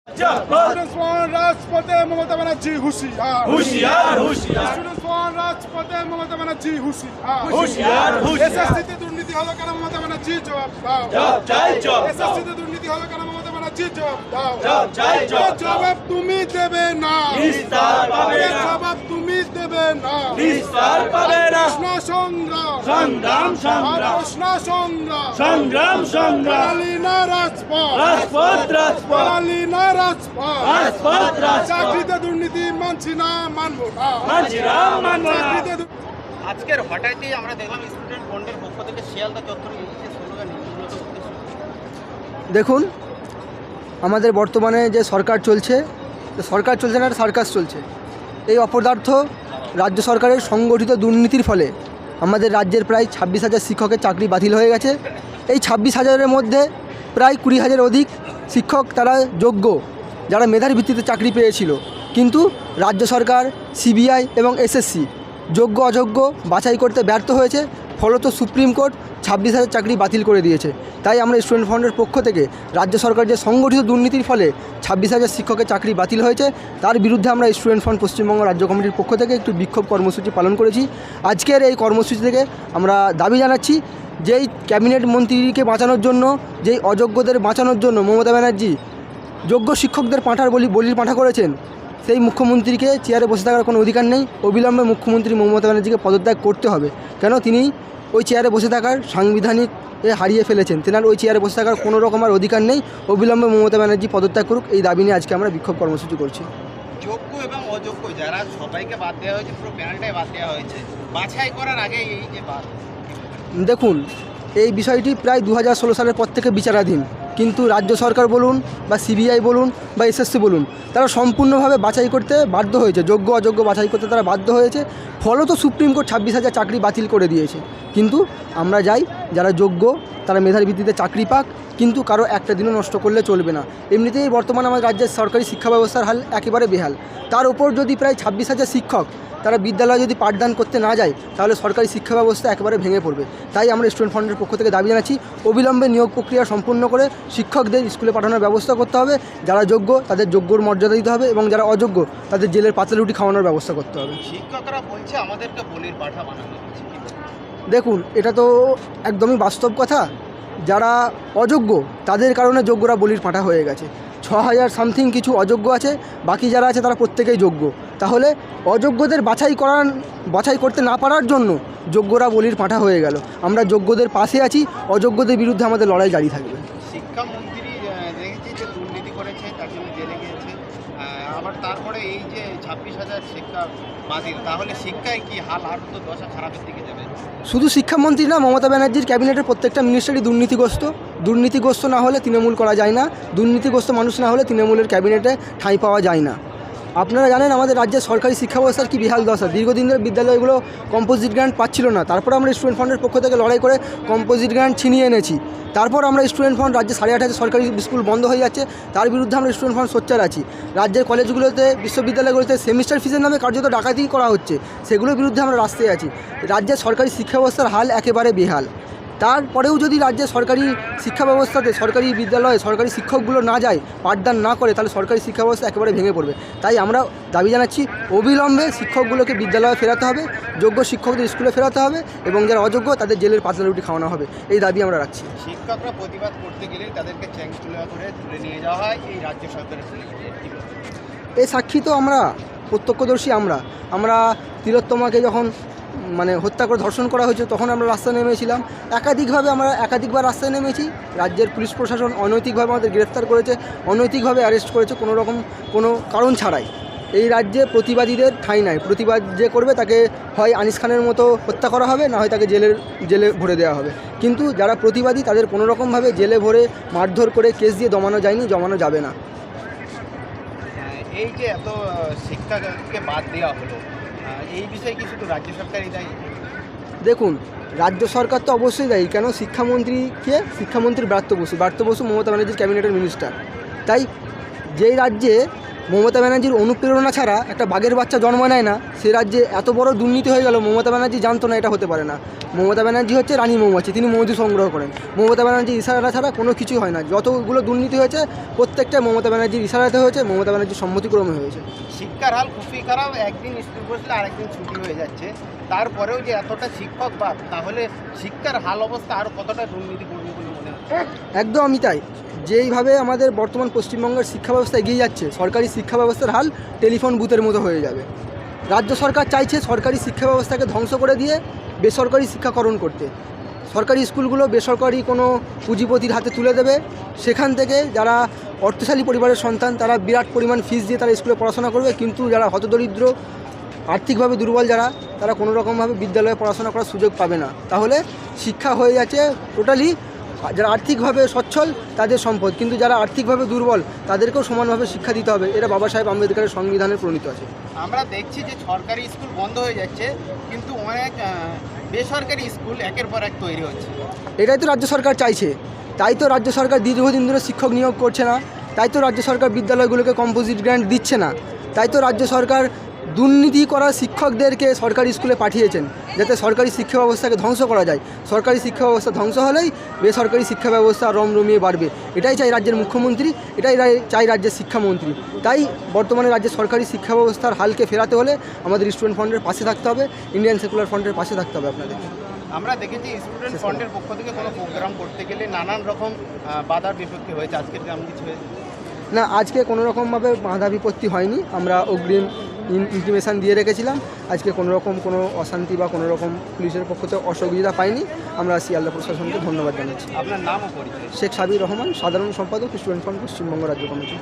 Students want Rajpate Mamata Banerjee Hushiar. হুঁশিয়ার হুঁশিয়ার Students want Rajpate Mamata Banerjee Hushiar. হুঁশিয়ার হুঁশিয়ার এসএসসিতে দুর্নীতি হলো কেন মমতা ব্যানার্জি জবাব দাও। জবাব চাই জবাব দাও এসএসসিতে দুর্নীতি হলো কেন মমতা ব্যানার্জি জবাব দাও। জবাব চাই জবাব দাও জবাব তুমি দেবে না। নিস্তার পাবে না জবাব তুমি দেবে না। নিস্তার পাবে না প্রশ্ন সংগ্রাম সংগ্রাম সংগ্রাম প্রশ্ন সংগ্রাম সংগ্রাম সংগ্রাম পালালিনা রাজপথ রাজপথ রাজপথ পালালিনা রাজপথ রাজপথ রাজপথ চাকরিতে দুর্নীতি মানছি না মানবো না। মানছিরা মানব না চাকরিতে আজকের হঠাৎই আমরা দেখলাম স্টুডেন্ট ফ্রন্টের পক্ষ থেকে শিয়ালদা চত্বরে এই যে স্লোগান মূলত উদ্দেশ্য। দেখুন, আমাদের বর্তমানে যে সরকার চলছে না, সার্কাস চলছে। এই অপদার্থ রাজ্য সরকারের সংগঠিত দুর্নীতির ফলে আমাদের রাজ্যের প্রায় 26,000 শিক্ষকের চাকরি বাতিল হয়ে গেছে। এই 26,000-এর মধ্যে প্রায় 20,000 অধিক শিক্ষক তারা যোগ্য, যারা মেধার ভিত্তিতে চাকরি পেয়েছিল, কিন্তু রাজ্য সরকার, সিবিআই এবং এসএসসি যোগ্য অযোগ্য বাছাই করতে ব্যর্থ হয়েছে। ফলত সুপ্রিম কোর্ট 26,000 চাকরি বাতিল করে দিয়েছে। তাই আমরা স্টুডেন্ট ফ্রন্টের পক্ষ থেকে রাজ্য সরকার যে সংগঠিত দুর্নীতির ফলে 26,000 শিক্ষকের চাকরি বাতিল হয়েছে, তার বিরুদ্ধে আমরা স্টুডেন্ট ফ্রন্ট পশ্চিমবঙ্গ রাজ্য কমিটির পক্ষ থেকে একটু বিক্ষোভ কর্মসূচি পালন করেছি। আজকের এই কর্মসূচি থেকে আমরা দাবি জানাচ্ছি, যেই ক্যাবিনেট মন্ত্রীকে বাঁচানোর জন্য, যেই অযোগ্যদের বাঁচানোর জন্য মমতা ব্যানার্জি যোগ্য শিক্ষকদের বলির পাঁঠা করেছেন, সেই মুখ্যমন্ত্রীকে চেয়ারে বসে থাকার কোনো অধিকার নেই। অবিলম্বে মুখ্যমন্ত্রী মমতা ব্যানার্জিকে পদত্যাগ করতে হবে, কেন তিনি ওই চেয়ারে বসে থাকার সাংবিধানিক হারিয়ে ফেলেছেন। তেনার ওই চেয়ারে বসে থাকার কোনো রকম আর অধিকার নেই। অবিলম্বে মমতা ব্যানার্জি পদত্যাগ করুক, এই দাবি নিয়ে আজকে আমরা বিক্ষোভ কর্মসূচি করছি। যোগ্য এবং অযোগ্য যারা সবাইকে বাদ দেওয়া হয়েছে, পুরো প্যানেলটাই বাদ দেওয়া হয়েছে, বাছাই করার আগে এই যে বাদ। দেখুন, এই বিষয়টি প্রায় 2016 সালের পর থেকে বিচারাধীন, কিন্তু রাজ্য সরকার বলুন বা সিবিআই বলুন বা এসএসসি বলুন, তারা সম্পূর্ণভাবে বাছাই করতে বাধ্য হয়েছে, যোগ্য অযোগ্য বাছাই করতে তারা বাধ্য হয়েছে। ফলত সুপ্রিম কোর্ট 26,000 চাকরি বাতিল করে দিয়েছে। কিন্তু আমরা যাই, যারা যোগ্য তারা মেধার ভিত্তিতে চাকরি পাক, কিন্তু কারো একটা দিনও নষ্ট করলে চলবে না। এমনিতেই বর্তমানে আমাদের রাজ্যের সরকারি শিক্ষা ব্যবস্থার হাল একেবারে বেহাল। তার উপর যদি প্রায় 26,000 শিক্ষক তারা বিদ্যালয়ে যদি পাঠদান করতে না যায়, তাহলে সরকারি শিক্ষা ব্যবস্থা একেবারে ভেঙে পড়বে। তাই আমরা স্টুডেন্ট ফ্রন্টের পক্ষ থেকে দাবি জানাচ্ছি, অবিলম্বে নিয়োগ প্রক্রিয়া সম্পূর্ণ করে শিক্ষকদের স্কুলে পাঠানোর ব্যবস্থা করতে হবে। যারা যোগ্য তাদের যোগ্যর মর্যাদা দিতে হবে, এবং যারা অযোগ্য তাদের জেলের পাতলা রুটি খাওয়ানোর ব্যবস্থা করতে হবে। শিক্ষকরা বলছে আমাদেরকে বলির পাঠা বানানো হচ্ছে। দেখুন, এটা তো একদমই বাস্তব কথা। যারা অযোগ্য তাদের কারণে যোগ্যরা বলির পাঁঠা হয়ে গেছে। 6,000 সামথিং কিছু অযোগ্য আছে, বাকি যারা আছে তারা প্রত্যেকেই যোগ্য। তাহলে অযোগ্যদের বাছাই করতে না পারার জন্য যোগ্যরা বলির পাঁঠা হয়ে গেল। আমরা যোগ্যদের পাশে আছি, অযোগ্যদের বিরুদ্ধে আমাদের লড়াই জারি থাকবে। শিক্ষামন্ত্রী দেখেছি যে দুর্নীতি করেছে, তার জন্য জেলে গিয়েছে, আবার তারপরে এই যে 26,000 শিক্ষা বাতিল, তাহলে শিক্ষায় কি হাল আর তো দশা খারাপের দিকে যাবে। শুধু শিক্ষামন্ত্রী না, মমতা ব্যানার্জির ক্যাবিনেটের প্রত্যেকটা মিনিস্টারই দুর্নীতিগ্রস্ত না হলে তৃণমূল করা যায় না। দুর্নীতিগ্রস্ত মানুষ না হলে তৃণমূলের ক্যাবিনেটে ঠাঁই পাওয়া যায় না। আপনারা জানেন আমাদের রাজ্যের সরকারি শিক্ষা ব্যবস্থার কী বিহাল দশা। দীর্ঘদিন ধরে বিদ্যালয়গুলো কম্পোজিট গ্র্যান্ট পাচ্ছিল না। তারপর আমরা স্টুডেন্ট ফ্রন্টের পক্ষ থেকে লড়াই করে কম্পোজিট গ্র্যান্ট ছিনিয়ে এনেছি। তারপর আমরা স্টুডেন্ট ফ্রন্ট রাজ্যে 8,500 সরকারি স্কুল বন্ধ হয়ে যাচ্ছে, তার বিরুদ্ধে আমরা স্টুডেন্ট ফ্রন্ট সোচ্চার আছি। রাজ্যের কলেজগুলোতে, বিশ্ববিদ্যালয়গুলোতে সেমিস্টার ফিজের নামে কার্যত ডাকাতি করা হচ্ছে, সেগুলোর বিরুদ্ধে আমরা রাস্তায় আছি। রাজ্যের সরকারি শিক্ষা ব্যবস্থার হাল একেবারে বেহাল। তারপরেও যদি রাজ্যের সরকারি শিক্ষা ব্যবস্থাতে, সরকারি বিদ্যালয়ে সরকারি শিক্ষকগুলো না যায়, পাঠদান না করে, তাহলে সরকারি শিক্ষা ব্যবস্থা একেবারে ভেঙে পড়বে। তাই আমরা দাবি জানাচ্ছি, অবিলম্বে শিক্ষকগুলোকে বিদ্যালয়ে ফেরাতে হবে, যোগ্য শিক্ষকদের স্কুলে ফেরাতে হবে, এবং যারা অযোগ্য তাদের জেলের পাতলা রুটি খাওয়ানো হবে। এই দাবি আমরা রাখছি। শিক্ষকরা প্রতিবাদ করতে গেলে তাদেরকে তুলে নিয়ে যাওয়া হয় এই রাজ্য সরকারের। এই সাক্ষী তো আমরা প্রত্যক্ষদর্শী। আমরা তিলোত্তমাকে যখন হত্যা করে ধর্ষণ করা হয়েছে, তখন আমরা রাস্তায় নেমেছিলাম। একাধিকবার রাস্তায় নেমেছি। রাজ্যের পুলিশ প্রশাসন অনৈতিকভাবে আমাদের গ্রেফতার করেছে, অনৈতিকভাবে অ্যারেস্ট করেছে, কোনো কারণ ছাড়াই। এই রাজ্যে প্রতিবাদীদের ঠাঁই নাই। প্রতিবাদ যে করবে তাকে হয় আনিস খানের মতো হত্যা করা হবে, না হয় তাকে জেলে ভরে দেওয়া হবে। কিন্তু যারা প্রতিবাদী তাদের কোনোরকমভাবে জেলে ভরে মারধর করে কেস দিয়ে দমানো যাবে না। এই যে এত শিক্ষাকে বাদ দেওয়া হলো, এই বিষয়ে কি শুধু রাজ্য সরকারই দায়ী? দেখুন, রাজ্য সরকার তো অবশ্যই দায়ী। কেন? শিক্ষামন্ত্রী ব্রাত্য বসু মমতা ব্যানার্জির ক্যাবিনেটের মিনিস্টার। তাই যেই রাজ্যে মমতা ব্যানার্জির অনুপ্রেরণা ছাড়া একটা বাঘের বাচ্চা জন্ম নেয় না। সে রাজ্যে এত বড় দুর্নীতি হয়ে গেল, মমতা ব্যানার্জি জানতো না এটা হতে পারে না। মমতা ব্যানার্জি হচ্ছে রানী মৌমাছি, তিনি মধু সংগ্রহ করেন। মমতা ব্যানার্জির ইশারা ছাড়া কোনো কিছুই হয় না। যতগুলো দুর্নীতি হয়েছে প্রত্যেকটা মমতা ব্যানার্জির ইশারাতে হয়েছে, মমতা ব্যানার্জির সম্মতিক্রমে হয়েছে। শিক্ষার হাল খুবই খারাপ, একদিন স্কুল বসলে আরেকদিন ছুটি হয়ে যাচ্ছে। তারপরেও যে এতটা শিক্ষক বাদ, তাহলে শিক্ষার হাল অবস্থা আরও কতটা দুর্নীতি করবে বলে মনে হচ্ছে? একদমই তাই। যেইভাবে আমাদের বর্তমান পশ্চিমবঙ্গের শিক্ষা ব্যবস্থা এগিয়ে যাচ্ছে, সরকারি শিক্ষা ব্যবস্থার হাল টেলিফোন বুথের মতো হয়ে যাবে। রাজ্য সরকার চাইছে সরকারি শিক্ষা ব্যবস্থাকে ধ্বংস করে দিয়ে বেসরকারি শিক্ষাকরণ করতে। সরকারি স্কুলগুলো বেসরকারি কোনো পুঁজিপতির হাতে তুলে দেবে। সেখান থেকে যারা অর্থশালী পরিবারের সন্তান, তারা বিরাট পরিমাণ ফিস দিয়ে তারা স্কুলে পড়াশোনা করবে, কিন্তু যারা হতদরিদ্র, আর্থিকভাবে দুর্বল যারা, তারা কোনো রকমভাবে বিদ্যালয়ে পড়াশোনা করার সুযোগ পাবে না। তাহলে শিক্ষা হয়ে যাচ্ছে টোটালি যারা আর্থিকভাবে সচ্ছল তাদের সম্পদ, কিন্তু যারা আর্থিকভাবে দুর্বল তাদেরকেও সমানভাবে শিক্ষা দিতে হবে। এটা বাবা সাহেব আম্বেদকরের সংবিধানে প্রণীত আছে। আমরা দেখছি যে সরকারি স্কুল বন্ধ হয়ে যাচ্ছে, কিন্তু অনেক বেসরকারি স্কুল একের পর এক তৈরি হচ্ছে। এটাই তো রাজ্য সরকার চাইছে, তাই তো রাজ্য সরকার দীর্ঘদিন ধরে শিক্ষক নিয়োগ করছে না, তাই তো রাজ্য সরকার বিদ্যালয়গুলোকে কম্পোজিট গ্র্যান্ট দিচ্ছে না, তাই তো রাজ্য সরকার দুর্নীতি করা শিক্ষকদেরকে সরকারি স্কুলে পাঠিয়েছেন, যাতে সরকারি শিক্ষা ব্যবস্থাকে ধ্বংস করা যায়। সরকারি শিক্ষা ব্যবস্থা ধ্বংস হলেই বেসরকারি শিক্ষা ব্যবস্থা রমরমিয়ে বাড়বে। এটাই চাই রাজ্যের মুখ্যমন্ত্রী, এটাই চাই রাজ্যের শিক্ষামন্ত্রী। তাই বর্তমানে রাজ্যের সরকারি শিক্ষা ব্যবস্থার হালকে ফেরাতে হলে আমাদের স্টুডেন্ট ফ্রন্টের পাশে থাকতে হবে, ইন্ডিয়ান সেকুলার ফ্রন্টের পাশে থাকতে হবে আপনাদের। আমরা দেখেছি স্টুডেন্ট ফ্রন্টের পক্ষ থেকে কোনো প্রোগ্রাম করতে গেলে নানান রকম বাধার বিপত্তি হয়েছে। আজকের গ্রামে কিছু হয়েছে না, আজকে কোনো রকমভাবে বাধা বিপত্তি হয়নি। আমরা অগ্রিম ইন্টিমেশন দিয়ে রেখেছিলাম। আজকে কোনো রকম কোনো অশান্তি বা কোনো রকম পুলিশের পক্ষ থেকে অসুবিধা পাইনি। আমরা শিয়ালদা প্রশাসনকে ধন্যবাদ জানাচ্ছি। আপনার নাম ও পরিচয়? শেখ সাবির রহমান, সাধারণ সম্পাদক, স্টুডেন্ট ফ্রন্ট পশ্চিমবঙ্গ রাজ্য কমিটি।